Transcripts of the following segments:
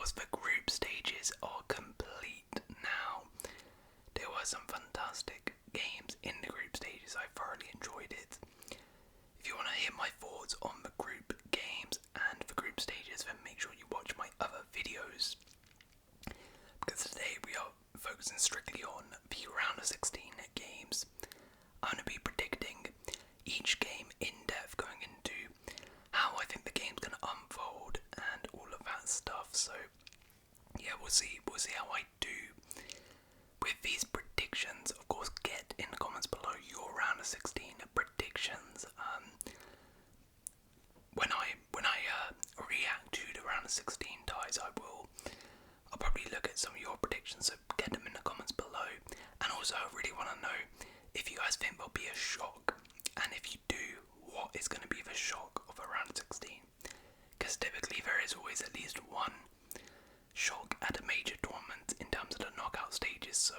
course, the group stages are complete now. There were some fantastic games in the group stages. I thoroughly enjoyed it. If you want to hear my thoughts on the group games and the group stages, then make sure you watch my other videos. Because today we are focusing strictly on the round of 16 games. I'm going to be predicting each game in depth, going into how I think the game's going to unfold and all of that stuff. So yeah, we'll see how I do with these predictions. Of course, get in the comments below your round of 16 predictions. When I react to the round of 16 ties, I'll probably look at some of your predictions, so get them in the comments below. And also, I really want to know if you guys think there'll be a shock, and if you do, what is going to be the shock of a round of 16? Because typically there is always at least one shock at a major tournament in terms of the knockout stages. So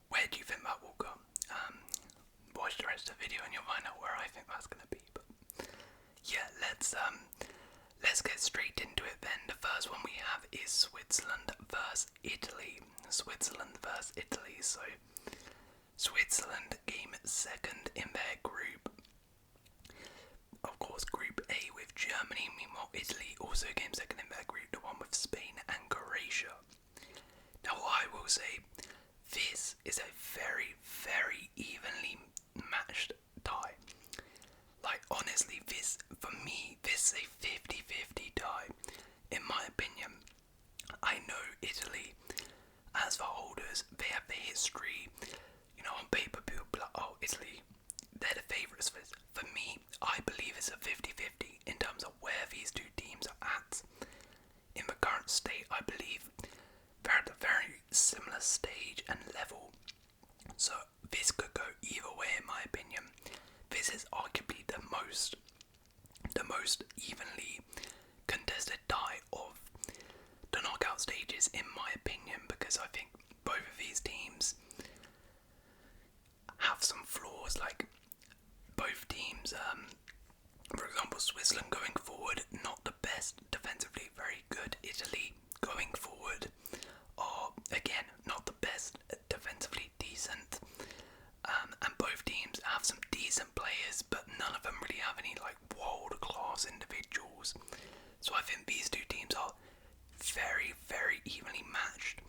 where do you think that will go? Watch the rest of the video and you'll find out where I think that's going to be. But yeah, let's get straight into it then. The first one we have is Switzerland versus Italy. Switzerland versus Italy. So Switzerland came second in their group. Of course, Group A with Germany. Meanwhile, Italy also came second in their group, the one with Spain and Croatia. Now, I will say, this is a very, very evenly matched tie. Like, honestly, for me, this is a 50-50 tie, in my opinion. I know Italy, as the holders, they have the history. On paper, people be like, oh, Italy, they're the favourites for this. For me, I believe it's a 50-50 in terms of where these two teams are at. In the current state, I believe they're at a very similar stage and level. So this could go either way, in my opinion. This is arguably the most evenly contested tie of the knockout stages, in my opinion, because I think both of these teams have some flaws. Like, both teams, for example, Switzerland going forward, not the best defensively, very good. Italy going forward are, again, not the best defensively, decent. And both teams have some decent players, but none of them really have any like world-class individuals. So I think these two teams are very, very evenly matched.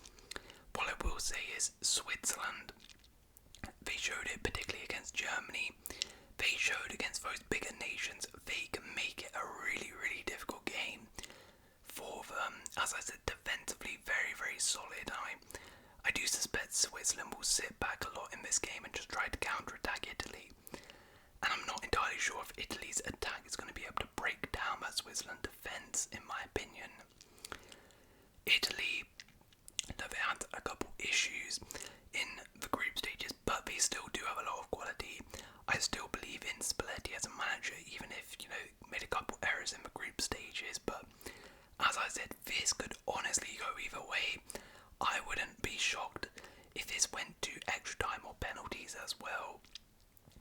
What I will say is Switzerland, they showed it particularly against Germany. They showed against those bigger nations they can make it a really, really difficult game for them. As I said, defensively very, very solid. I do suspect Switzerland will sit back a lot in this game and just try to counter-attack Italy. And I'm not entirely sure if Italy's attack is going to be able to break down that Switzerland defence, in my opinion. Italy, they've had a couple issues in the group stages, but they still do have a lot of quality. I still believe in Spalletti as a manager, even if, made a couple errors in the group stages. But as I said, this could honestly go either way. I wouldn't be shocked if this went to extra time or penalties as well.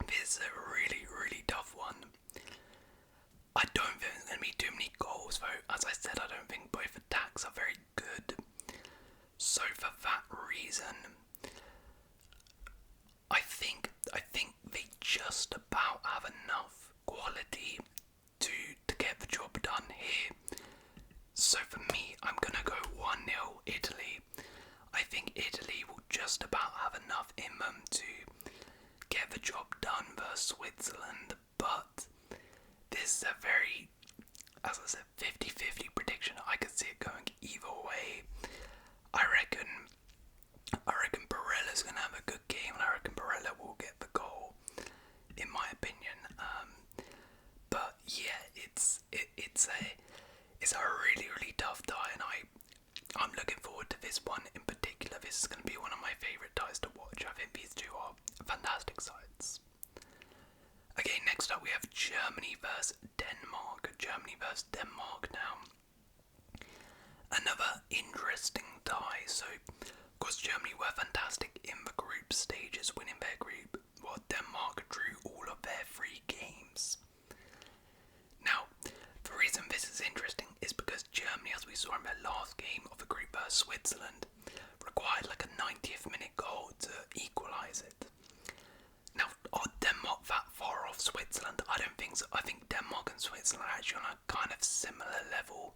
This is a really, really tough one. I don't think there's going to be too many goals, though. As I said, I don't think both attacks are very good. So for that reason, I think they just about have enough quality to get the job done here. So for me, I'm going to go 1-0 Italy. I think Italy will just about have enough in them to get the job done versus Switzerland. But this is a very, as I said, 50-50 prediction. I could see it going either way. I reckon Barella's going to have a good game, and I reckon Barella will get the goal, in my opinion. But yeah, it's a really, really tough tie, and I'm looking forward to this one in particular. This is going to be one of my favourite ties to watch. I think these two are fantastic sides. Okay, next up we have Germany versus Denmark. Germany versus Denmark now. Another interesting tie. So, of course, Germany were fantastic in the group stages, winning their group, while Denmark drew all of their 3 games. Now, the reason this is interesting is because Germany, as we saw in their last game of the group versus Switzerland required like a 90th minute goal to equalise it. Now, are Denmark that far off Switzerland? I don't think so. I think Denmark and Switzerland are actually on a kind of similar level.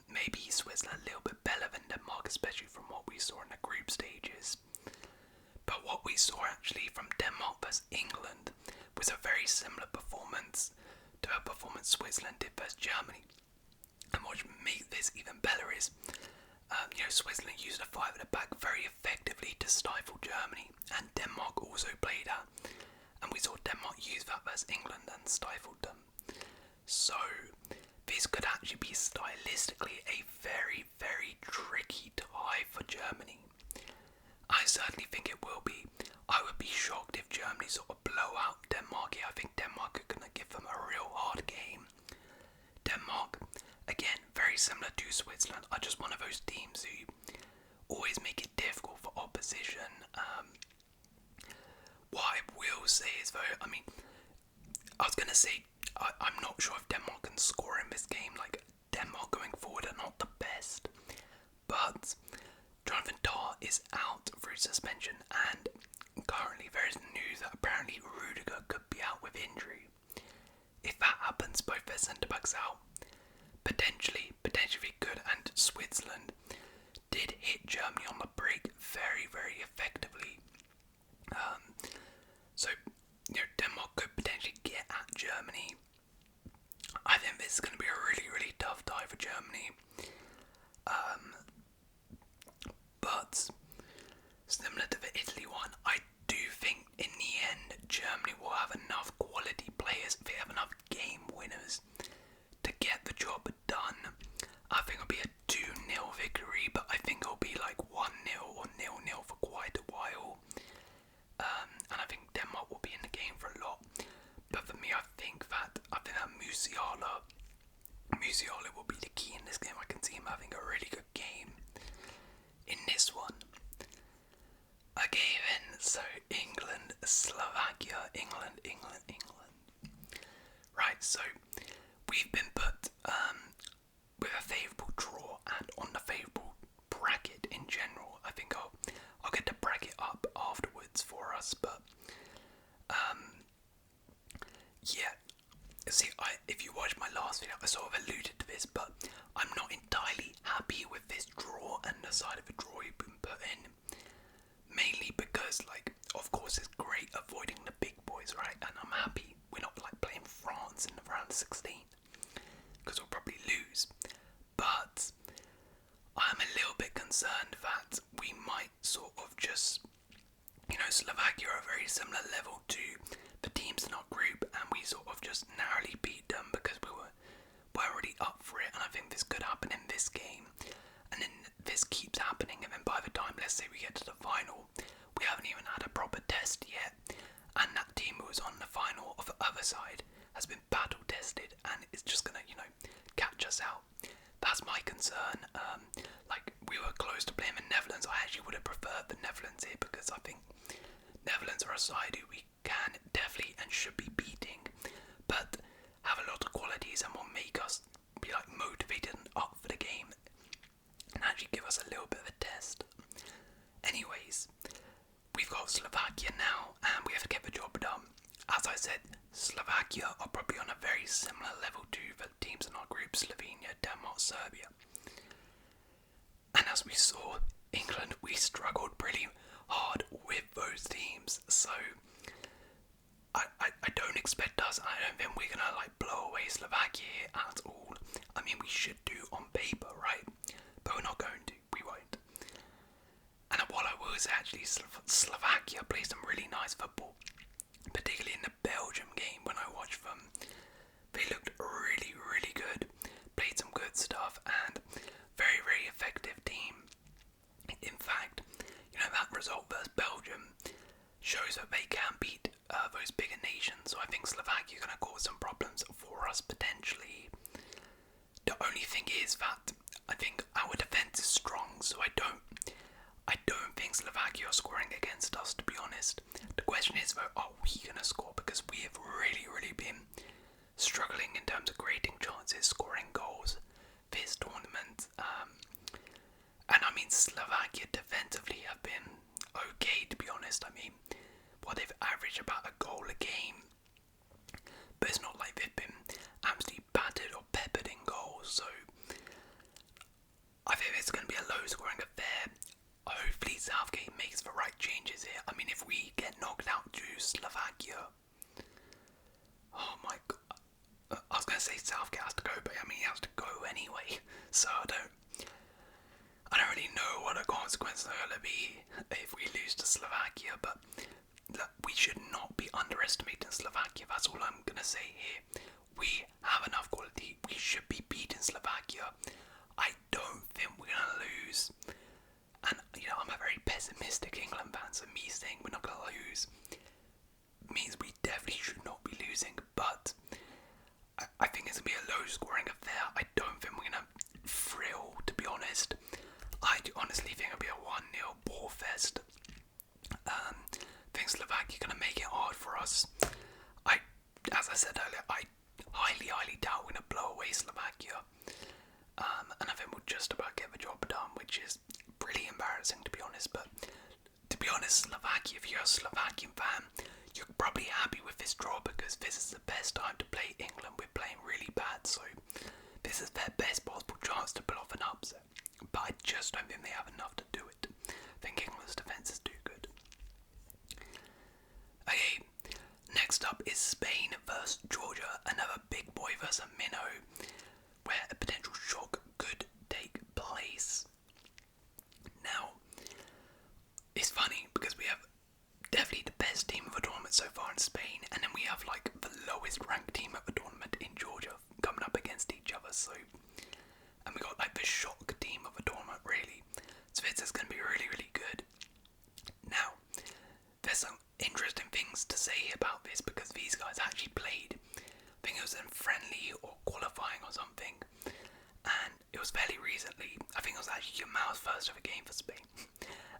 Maybe Switzerland a little bit better than Denmark, especially from what we saw in the group stages. But what we saw actually from Denmark versus England was a very similar performance to a performance Switzerland did versus Germany. And what makes this even better is, Switzerland used a 5 at the back very effectively to stifle Germany, and Denmark also played that. And we saw Denmark use that versus England and stifled them. So this could actually be stylistically a very, very tricky tie for Germany. I certainly think it will be. I would be shocked if Germany sort of blow out Denmark here. I think Denmark are going to give them a real hard game. Denmark, again, very similar to Switzerland, are just one of those teams who always make it difficult for opposition. What I will say is, though, I was going to say, I'm not sure if Denmark can score in this game. Like, Denmark going forward are not the best. But Jonathan Tah is out through suspension, and currently there is news that apparently Rudiger could be out with injury. If that happens, both their centre-backs out. Potentially good, and Switzerland did hit Germany on the break very, very effectively. So Denmark could potentially get at Germany. I think this is going to be a really, really tough tie for Germany. But similar to the Italy one, I do think in the end Germany will have enough quality players, they have enough game winners to get the job done. I think it'll be a 2-0 victory, but I think it'll be like 1-0 or 0-0 for quite a while. And I think Denmark will be in the game for a lot. But for me, I think that Musiala will be the key in this game. I can see him having a really good game in this one. Okay then, so England, Slovakia, England. Right, so we've been put with a favourable draw and on the favourable bracket in general. I think I'll get the bracket up afterwards for us, but yeah. See, if you watched my last video, I sort of alluded to this, but I'm not entirely happy with this draw and the side of the draw you've been put in. Mainly because, of course it's great avoiding the big boys, right? And I'm happy we're not playing France in the round of 16, because we'll probably lose. But I'm a little bit concerned that we might sort of just, Slovakia are a very similar level to the teams in our group, and we sort of just narrowly beat them because we were already up for it. And I think this could happen in this game, and then this keeps happening, and then by the time, let's say, we get to the final, we haven't even had a proper test yet, and that team who was on the final of the other side has been battle tested, and it's just gonna catch us out. That's my concern. We were close to playing the Netherlands. I actually would have preferred the Netherlands here, because I think Netherlands are a side who we can definitely and should be beating, but have a lot of qualities and will make us be motivated and up for the game, and actually give us a little bit of a test. Anyways, we've got Slovakia now, and we have to get the job done. As I said, Slovakia are probably on a very similar level to the teams in our group: Slovenia, Denmark, Serbia. And as we saw, England, we struggled pretty hard with those teams, so I don't expect us, I don't think we're gonna blow away Slovakia at all. I mean, we should do on paper, right? But we're not going to, we won't. And what I will say, actually, Slovakia plays some really nice football, particularly in the Belgium game. When I watched them, they looked really, really good, played some good stuff, and very, very effective team. In fact, that result versus Belgium shows that they can beat those bigger nations, so I think Slovakia are going to cause some problems for us potentially. The only thing is that I think our defence is strong, so I don't think Slovakia are scoring against us, to be honest. The question is, though, are we going to score? Because we have really, really been struggling in terms of creating chances, scoring goals this tournament. it's going to be a low-scoring affair. Hopefully Southgate makes the right changes here. I mean, if we get knocked out to Slovakia, oh my god. I was going to say Southgate has to go, but I mean, he has to go anyway. So I don't really know what the consequences are going to be if we lose to Slovakia, but look, we should not be underestimating Slovakia. That's all I'm going to say here. We have enough quality. We should be beating Slovakia. I don't think we're going to lose. And, I'm a very pessimistic England fan, so me saying we're not going to lose means we definitely should not be losing. But I think it's going to be a low-scoring affair. I don't think we're going to thrill, to be honest. I do honestly think it'll be a 1-0 ball fest. I think Slovakia are going to make it hard for us. As I said earlier, I highly doubt we're going to blow away Slovakia. And I think we'll just about get the job done, which is pretty embarrassing, to be honest. But to be honest, Slovakia, if you're a Slovakian fan, you're probably happy with this draw because this is the best time to play England. We're playing really bad, so this is their best possible chance to pull off an upset. But I just don't think they have enough to do it. I think England's defence is too good. Okay, next up is Spain versus Georgia, another big boy versus a minnow, where a potential shock could take place. Now, it's funny because we have definitely the best team of the tournament so far in Spain, and then we have like the lowest ranked team of the tournament in Georgia coming up against each other. So, and we got like the shock team of the tournament really. So this is going to be really good. Now, there's some interesting things to say about this because these guys actually played. I think it was in friendly or qualifying or something, and it was fairly recently. I think it was actually Germant's first ever game for Spain.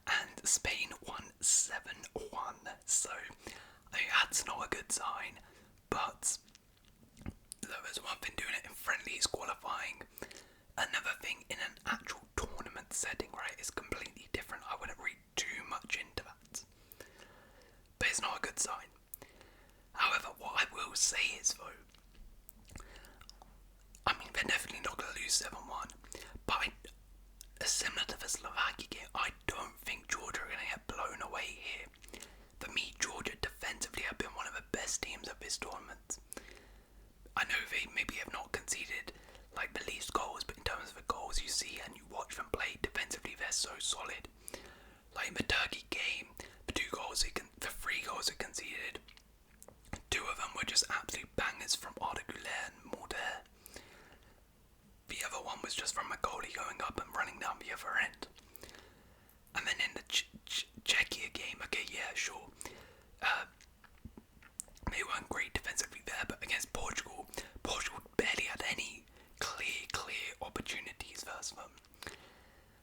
And Spain won 7-1, so I mean, that's not a good sign, but there's one thing doing it in friendlies qualifying, another thing in an actual tournament setting, right, is completely different. I wouldn't read too much into that, but it's not a good sign. However, what I will say is though, I mean, they're definitely not going to lose 7-1, but similar to the Slovakia game, I don't think Georgia are going to get blown away here. For me, Georgia defensively have been one of the best teams of this tournament. I know they maybe have not conceded like the least goals, but in terms of the goals you see and you watch them play defensively, they're so solid. Like in the Turkey game, the 3 goals they conceded, 2 of them were just absolute bangers from audible and Morder. The other one was just from a goalie going up and running down the other end. And then in the Czechia game, okay, yeah, sure. They weren't great defensively there, but against Portugal barely had any clear opportunities versus them.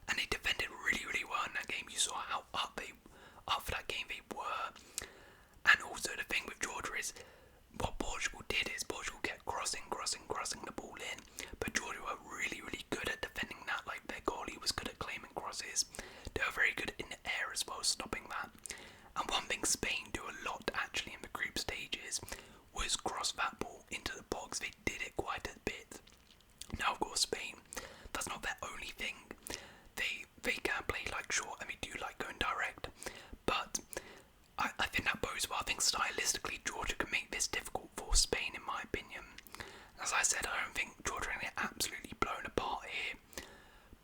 And they defended really well in that game. You saw how up for that game they were. And also the thing with Georgia is, what Portugal did is Portugal kept crossing the ball in, but Georgia were really good at defending that. Like their goalie was good at claiming crosses. They were very good in the air as well, stopping that. And one thing Spain do a lot actually in the group stages was cross that ball into the box. They did it quite a bit. Now of course Spain, that's not their only thing. They can play like short and they do like going direct, but I think that bodes well. I think stylistically Georgia can make this difficult for Spain in my opinion. As I said, I don't think Georgia are going to get absolutely blown apart here,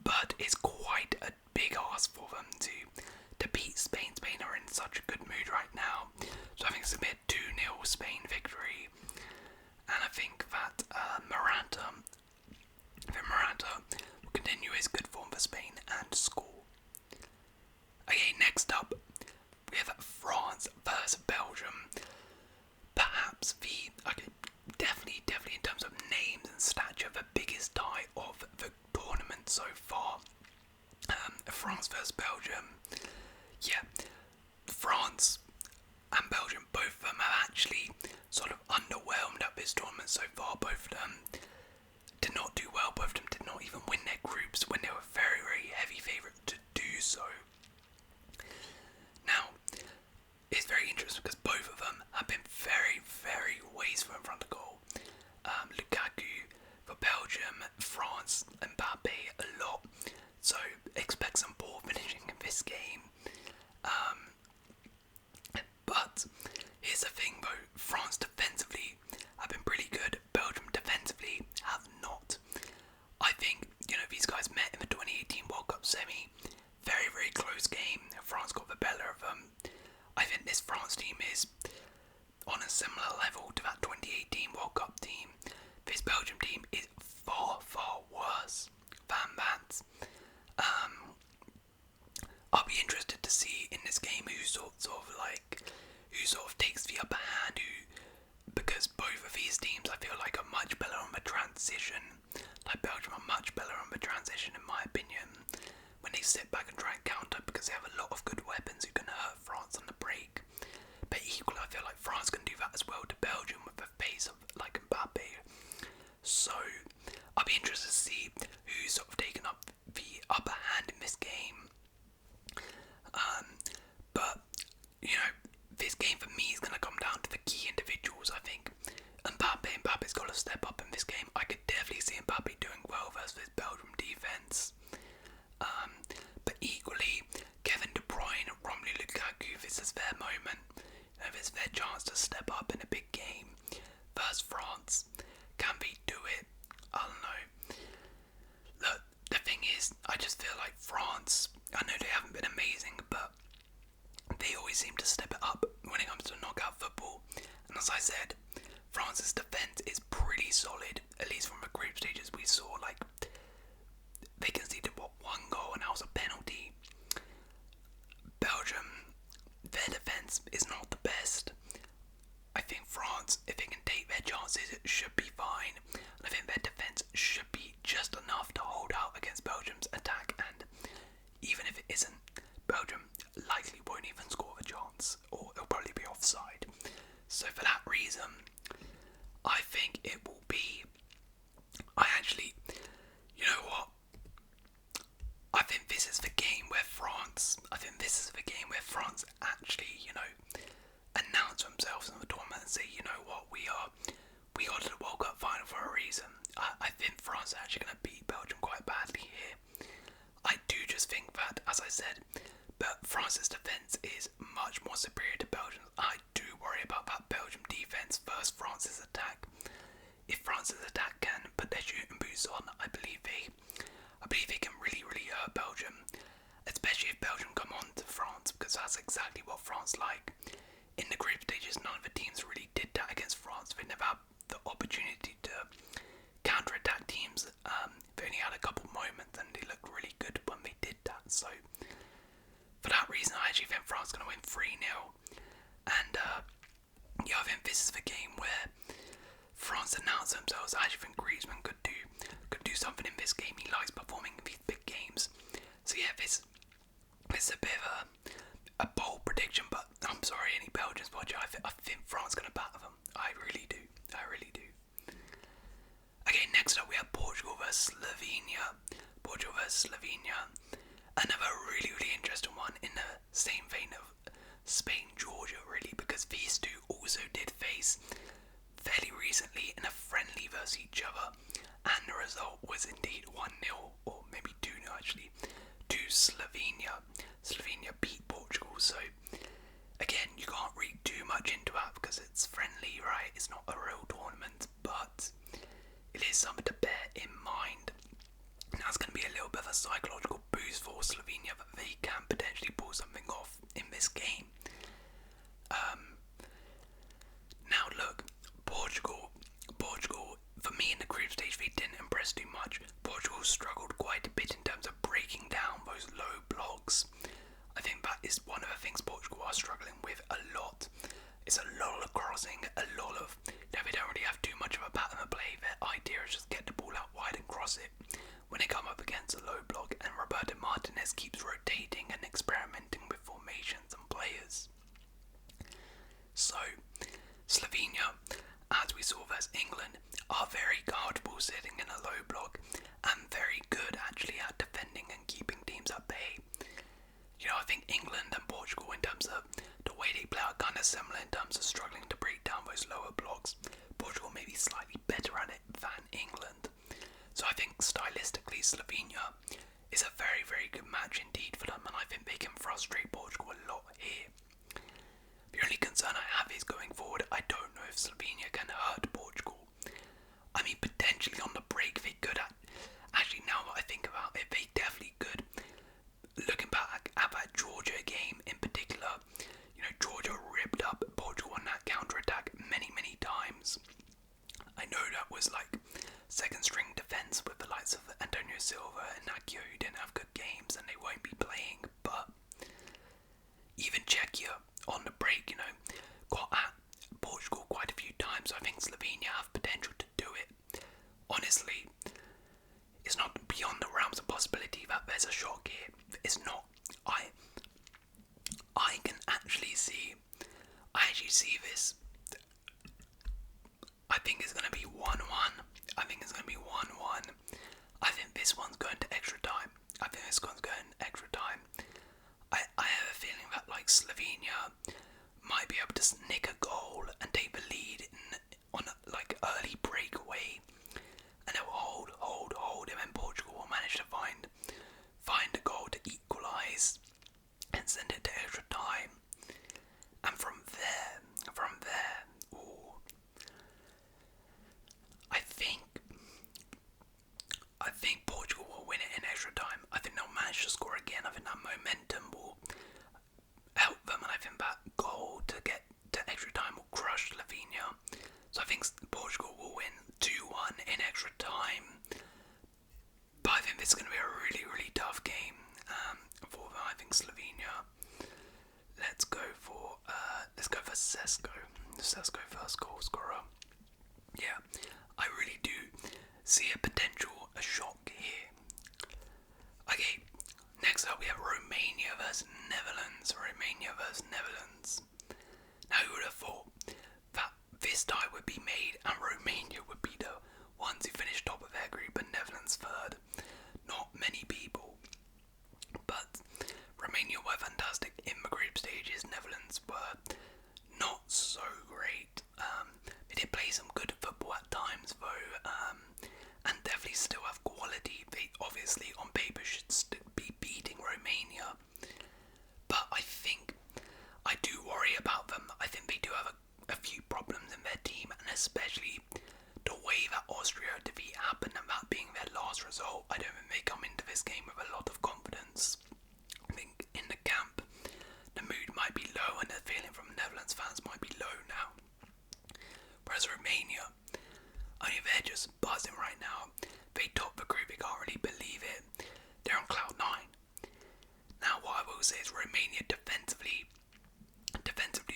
but it's quite a big ask for them to beat Spain. Spain are in such a good mood right now, so I think it's a bit 2-0 Spain victory, and I think that Morata will continue his good form for Spain and score. Okay, next up we have France versus Belgium. Perhaps definitely in terms of names and stature, the biggest tie of the tournament so far. France versus Belgium. Yeah, France and Belgium, both of them have actually sort of underwhelmed at this tournament so far. Both of them did not do well. Both of them did not even win their groups when they were very heavy favourites to do so. Now, it's very interesting because both of them have been very wasteful in front of goal. Lukaku for Belgium, France, Mbappe a lot. So semi. Very, very close game. France got the better of them. I think this France team is on a similar level to that 2018 World Cup team. This Belgium team is far, far worse than that. I'll be interested to see in this game who sort of takes the upper hand, because both of these teams I feel like are much better on the transition. Like Belgium are much better on the transition in my opinion, when they sit back and try and counter, because they have a lot of good weapons who can hurt France on the break. But equally I feel like France can do that as well to Belgium with the pace of like Mbappe. So I'll be interested to see who's sort of taken up the upper hand in this game. But you know, this game for me is going to come down to the key individuals. I think Mbappe's got to step up in this game. I could definitely see Mbappe doing well versus this Belgium defense. But equally, Kevin De Bruyne, Romelu Lukaku, this is their moment. You know, this is their chance to step up in a big game versus France. Can they do it? I don't know. Look, the thing is, I just feel like France, I know they haven't been amazing, but they always seem to step it up when it comes to knockout football. And as I said, France's defence is pretty solid, at least from the group stages we saw. Like, they conceded one goal and that was a penalty. Belgium, their defence is not the best. I think France, if they can take their chances, it should be fine. And I think their defence should be just enough to hold out against Belgium's attack, and even if it isn't, Belgium likely won't even score a chance, or it'll probably be offside. So for that reason, I think it will be, you know what, I think this is the game where France actually, you know, announce themselves in the tournament and say, you know what, we got to the World Cup final for a reason. I think France are actually going to beat Belgium quite badly here. I do just think that, as I said, but France's defence is much more superior to Belgium's. I do worry about that Belgium defence versus France's attack. If France's attack can put their shooting boots on, I believe they can really, really hurt Belgium, especially if Belgium come on to France, because that's exactly what France like. In the group stages, none of the teams really did that against France. They never had the opportunity to counter-attack teams. They only had a couple moments and they looked really good when they did that. So for that reason, I actually think France is going to win 3-0. And yeah, I think this is the game where France announce themselves. I actually think Griezmann could do something in this game. He likes performing in these big games. So yeah, this is a bit of a bold prediction, but I'm sorry, any Belgians watching, I think France is going to batter them. I really do. Okay, next up we have Portugal versus Slovenia. Another really, really interesting one in the same vein of Spain, Georgia, really, because these two also did face fairly recently in a friendly versus each other, and the result was indeed 1-0, or maybe 2-0 actually, to Slovenia. Slovenia beat Portugal, so again, you can't read too much into that because it's friendly, right? It's not a real tournament, but it is something to bear in mind. Now it's going to be a little bit of a psychological boost for Slovenia that they can potentially pull something off in this game. Now look, Portugal, for me in the group stage, they didn't impress too much. Portugal struggled quite a bit in terms of breaking down those low blocks. I think that is one of the things Portugal are struggling with a lot. It's a lot of crossing, a lot of, they don't really have too much of a pattern of play. Their idea is just get the ball out wide and cross it when they come up against a low block, and Roberto Martinez keeps rotating and experimenting with formations and players. So, Slovenia, as we saw versus England, are very comfortable sitting in a low block and very good actually at defending and keeping teams at bay. You know, I think England and Portugal, in terms of the way they play, are kind of similar in terms of struggling to break down those lower blocks. Portugal may be slightly better at it than England. So I think stylistically Slovenia is a very, very good match indeed for them, and I think they can frustrate Portugal a lot here. The only concern I have is going forward, I don't know if Slovenia can hurt Portugal. I mean, potentially on the break they could. Actually, now that I think about it, they definitely could. Silva and Nakio, who didn't have good games and they won't be playing. But even Czechia on the break, got at Portugal quite a few times. I think Slovenia have potential to do it. Honestly, it's not beyond the realms of possibility that there's a shock here. It's not. I can actually see. I actually see this. I think it's going to be 1-1. I think it's going to be 1-1. I think this one's going to extra time. I think this one's going extra time. I have a feeling that like Slovenia might be able to nick a goal and take the lead on a, like early breakaway, and they'll hold, and then Portugal will manage to find a goal to equalise and send it to extra time. And from there, ooh, I think Portugal will win it in extra time. I think they'll manage to score again. I think that momentum will help them, and I think that goal to get to extra time will crush Slovenia. So I think Portugal will win 2-1 in extra time. But I think this is going to be a really, really tough game for them. I think Slovenia. Let's go for Sesko. Sesko first goal scorer. Yeah, I really do see a shock here. Okay, next up we have Romania versus Netherlands. Now who would have thought that this tie would be made and Romania would be the ones who finished top of their group and Netherlands third? Not many people. But Romania were fantastic in the group stages. Netherlands were not so great. They did play some good football at times though, and definitely still have quality. They obviously on paper should be beating Romania, but I do worry about them. I think they do have a few problems in their team, and especially the way that Austria defeat happened and that being their last result. I don't think they come into this game with a lot of confidence. I think in the camp the mood might be low and the feeling from Netherlands fans might be low now. Whereas Romania, I mean, they're just buzzing right now. They top the group, they can't really believe it. They're on cloud 9. Now what I will say is Romania defensively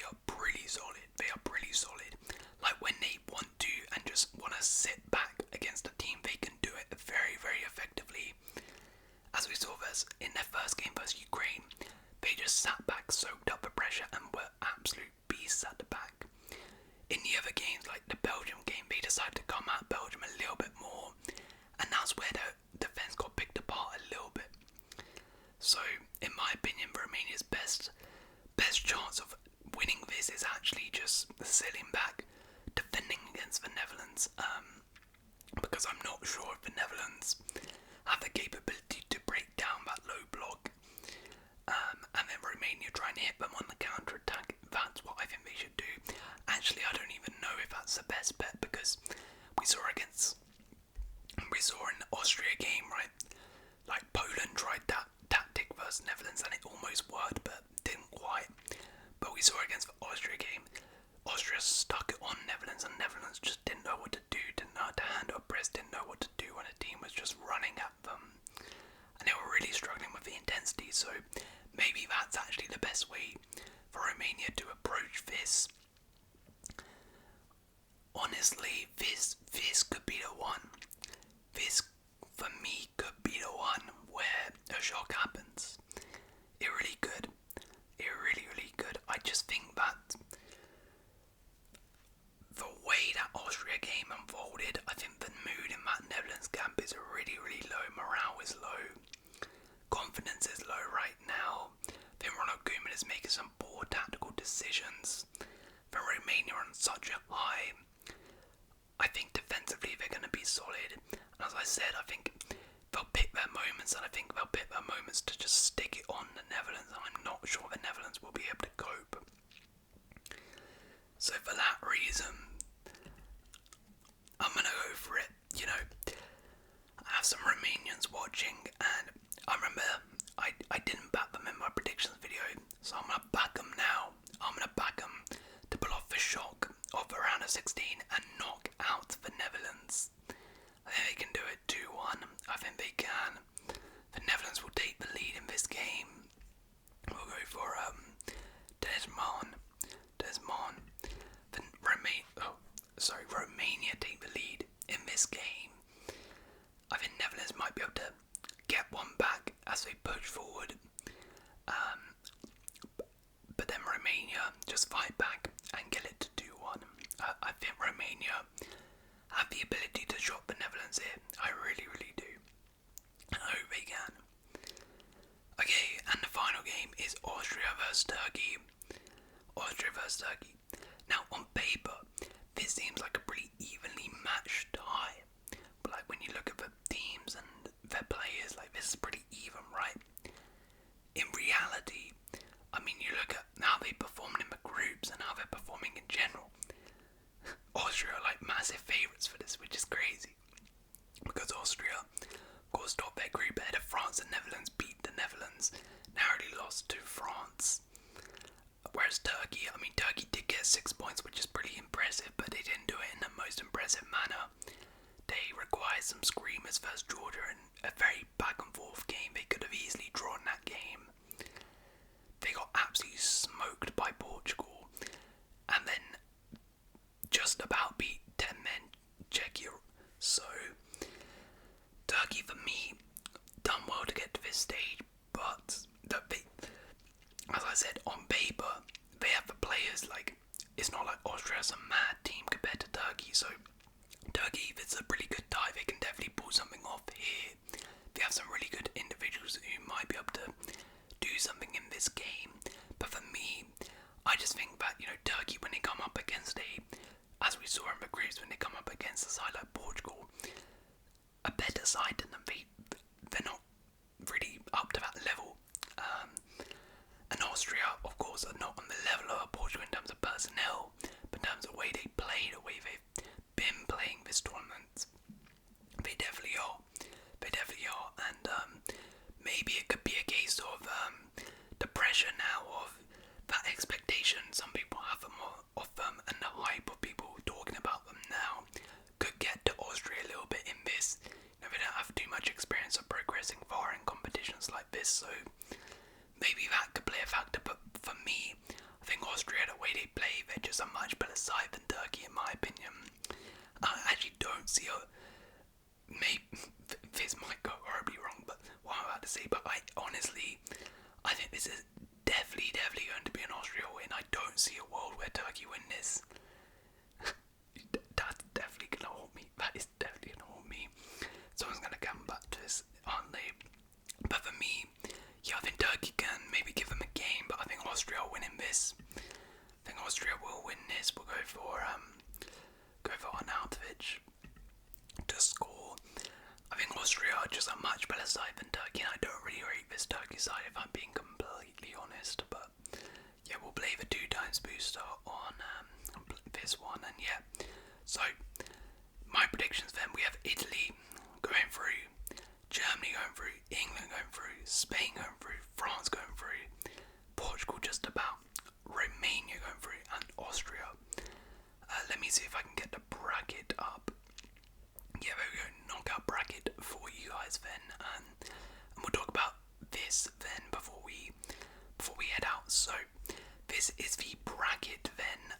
are pretty solid. They are pretty solid. Like when they want to and just want to sit back against a team, they can do it very, very effectively. As we saw this in their first game versus Ukraine, they just sat back, soaked up the pressure and were absolute beasts at the back. In the other games, like the Belgium game, they decided to come at Belgium a little bit more, and that's where the defence got picked apart a little bit. So, in my opinion, Romania's best chance of winning this is actually just sitting back, defending against the Netherlands, because I'm not sure if the Netherlands have the capability to break down that low block, and then Romania trying to hit them on the counter-attack. That's what I think they should do. Actually, I don't even know if that's the best bet, because we saw in the Austria game, right? Like Poland tried that tactic versus Netherlands and it almost worked, but didn't quite. But we saw against the Austria game, Austria stuck it on Netherlands and Netherlands just didn't know what to do, didn't know how to handle a press, didn't know what to do when a team was just running at them. And they were really struggling with the intensity, so maybe that's actually the best way for Romania to approach this. Honestly, this could be the one. This, for me, could be the one where a shock happens. It really could. It really, really could. I just think that the way that Austria game unfolded, I think the mood in that Netherlands camp is really, really low. Morale is low. Confidence is low right now. Then Ronald Koeman is making some poor tactical decisions. Then Romania on such a high. I think defensively they're going to be solid. And as I said, I think they'll pick their moments, and I think they'll pick their moments to just stick it on the Netherlands. And I'm not sure the Netherlands will be able to cope. So for that reason, I'm going to go for it. I have some Romanians watching, and I remember I didn't back them in my predictions video, so I'm going to back them now. I'm going to back them to pull off the shock of the round of 16 and knock out the Netherlands. I think they can do it 2-1. I think they can. push forward, but then Romania just fight back and get it to 2-1. I think Romania have the ability to shock the Netherlands here. I really, really do. And I hope they can. Okay, and the final game is Austria versus Turkey. Austria versus Turkey. Now, on paper, this seems like a pretty evenly matched tie. But like when you look at the teams and their players, like this is pretty even, right? In reality, I mean, you look at how they performed in the groups and how they're performing in general. Austria are like massive favourites for this, which is crazy. Because Austria, of course, topped their group ahead of France and Netherlands, beat the Netherlands, narrowly lost to France. Whereas Turkey, I mean, Turkey did get 6 points, which is pretty impressive, but they didn't do it in the most impressive manner. They required some screamers versus Georgia in a very back and forth game. They could have easily drawn that game. They got absolutely smoked by Portugal, and then just about beat 10 men Czechia. So, Turkey, for me, done well to get to this stage, but as I said, on paper, they have the players, like, it's not like Austria is a mad team compared to Turkey, so Turkey, if it's a pretty good tie, they can definitely pull something off here. They have some really good individuals who might be able to do something in this game, but for me, I just think that, Turkey, when they come up against as we saw in the groups, when they come up against a side like Portugal, a better side than them, they're not really up to that level. And Austria, of course, are not on the level of Portugal in terms of personnel, but in terms of the way they play, the way they've been playing this tournament, they definitely are. They definitely are, and maybe it could be a case of the pressure now of that expectation some people have of them, and the hype of people talking about them now could get to Austria a little bit in this. They don't have too much experience of progressing far in competitions like this, so maybe that could play a factor, but for me, I think Austria, the way they play, they're just a much better side than Turkey, in my opinion. I actually don't see this might go horribly wrong, but what I'm about to say, but I think this is definitely going to be an Austria win. I don't see a world where Turkey win this. That's definitely going to hold me. That is definitely going to hold me. Someone's going to come back to this, aren't they? But for me, yeah, I think Turkey can maybe give them a game, but I think Austria will win in this. I think Austria will win this. We'll go for Arnautovic to score. I think Austria are just a much better side than Turkey, and I don't really rate this Turkey side if I'm being completely honest. But yeah, we'll play the 2x booster on this one, and yeah. So my predictions then: we have Italy going through, Germany going through, England going through, Spain going through, France going through, Portugal just about, Romania going through, and Austria. Let me see if I can get the bracket up. Yeah, there we go, knockout bracket for you guys then, and we'll talk about this then before we head out. So this is the bracket then.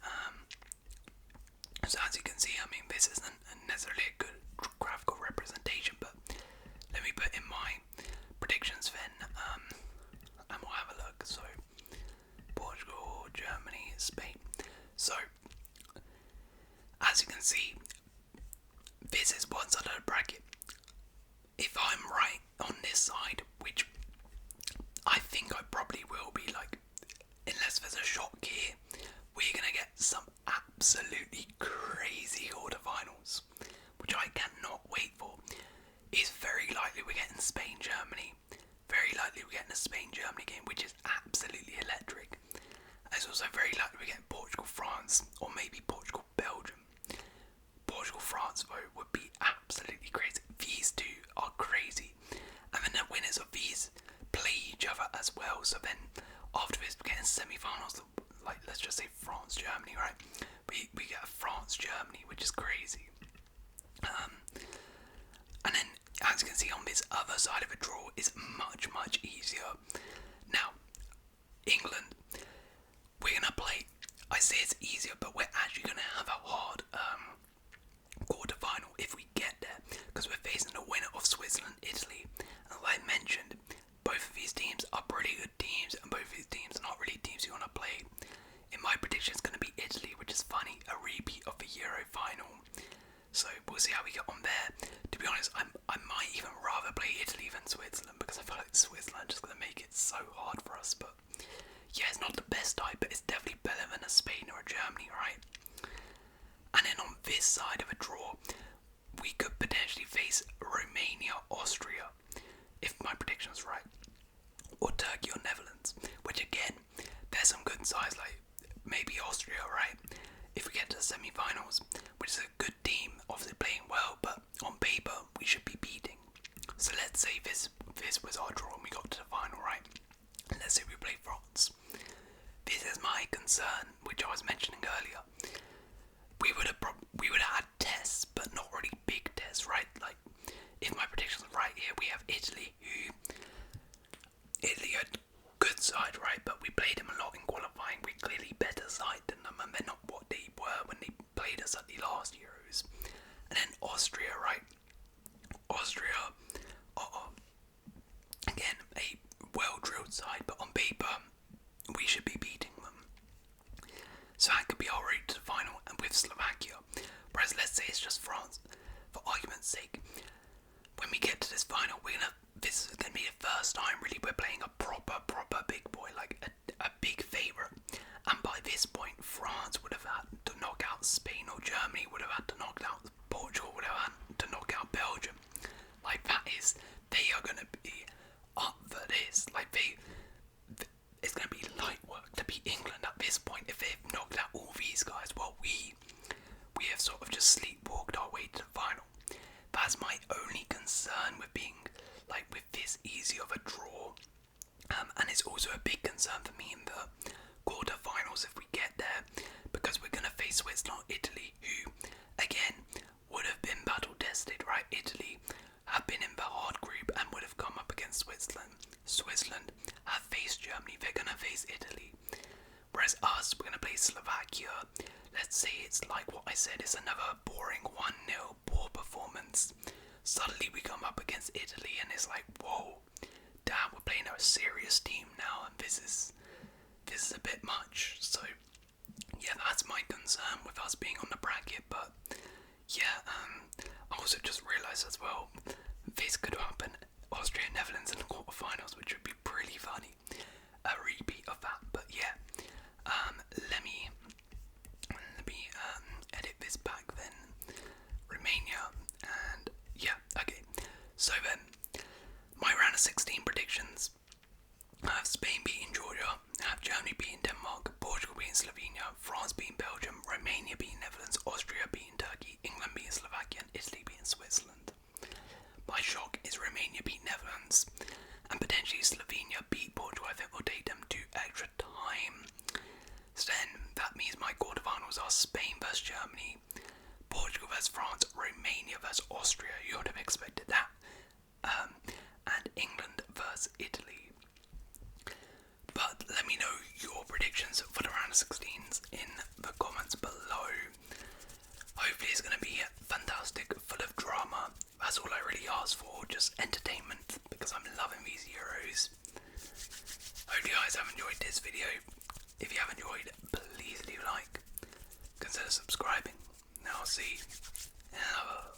So as you can see, I mean, this isn't necessarily a good graphical representation, but let me put in my predictions then, and we'll have a look. So Portugal, Germany, Spain. So as you can see, this is one side of the bracket. If I'm right on this side, which I think I probably will be, like, unless there's a shock here, we're going to get some absolutely crazy quarterfinals, which I cannot wait for. It's very likely we're getting Spain-Germany. Very likely we're getting a Spain-Germany game, which is absolutely electric. It's also very likely we're getting Portugal-France, or maybe Portugal-Belgium. Portugal-France, though, would be absolutely crazy. These two are crazy. And then the winners of these play each other as well. So then, after this, we're getting semi-finals, like, let's just say France-Germany, right? We get a France-Germany, which is crazy. And then, as you can see, on this other side of a draw is much, much easier. Now, England, we're going to play, I say it's easier, but we're actually going to have a hard quarter-final if we get there, because we're facing the winner of Switzerland, Italy. And as I mentioned, both of or Turkey or Netherlands, which again, there's some good sides like maybe Austria, right? If we get to the semi-finals, which is a good team, obviously playing well, but on paper we should be beating. So let's say this was our draw and we got to the final, right? Let's say we play France. This is my concern, which I was mentioning earlier. We would have had tests, but not really big tests, right? Like, if my predictions are right here, we have Italy, Italy are a good side, right? But we played them a lot in qualifying. We're clearly better side than them, and they're not what they were when they played us at the last Euros. And then Austria, right? Austria are, again, a well-drilled side, but on paper, we should be beating them. So that could be our route to the final, and with Slovakia. Whereas let's say it's just France, for argument's sake. When we get to this final, this is gonna be the first time really we're playing a proper big boy, like a big favourite. And by this point, France would have had to knock out Spain, or Germany would have had to knock out Portugal, would have had to knock out Belgium. Like they are gonna be up for this. Like it's gonna be light work to beat England at this point if they've knocked out all these guys. Well, we have sort of just sleepwalked our way to the final. That's my only concern with being with this easy of a draw, and it's also a big concern for me in the quarterfinals if we get there, because we're gonna face Switzerland, Italy, who again would have been battle tested, right? Italy have been in the hard group and would have come up against Switzerland. Switzerland have faced Germany, they're gonna face Italy. Whereas us, we're gonna play Slovakia. Let's say it's like what I said, it's another boring 1-0 poor performance. Suddenly we come up against Italy and it's like, whoa, damn, we're playing a serious team now, and this is a bit much. So yeah, that's my concern with us being on the bracket. But yeah, I also just realised as well, this could happen, Austria and Netherlands in the quarterfinals, which would be pretty funny, a repeat of that. But yeah, let me edit this back then. Romania, and yeah, okay. So then, my round of 16 predictions. I have Spain beating Georgia, I have Germany beating Denmark, Portugal beating Slovenia, France beating Belgium, Romania beating Netherlands, Austria beating Turkey, England beating Slovakia, and Italy beating Switzerland. My shock is Romania beat Netherlands, and potentially Slovenia beat Portugal. I think we'll take them to extra time. So then that means my quarterfinals are Spain versus Germany, Portugal versus France, Romania versus Austria. You would have expected that. And England versus Italy. But let me know your predictions for the round of 16s in the comments below. Hopefully it's going to be fantastic, full of drama. That's all I really ask for, just entertainment, because I'm loving these Euros. Hope you guys have enjoyed this video. If you have enjoyed, please leave a like, consider subscribing. Now I'll see you in another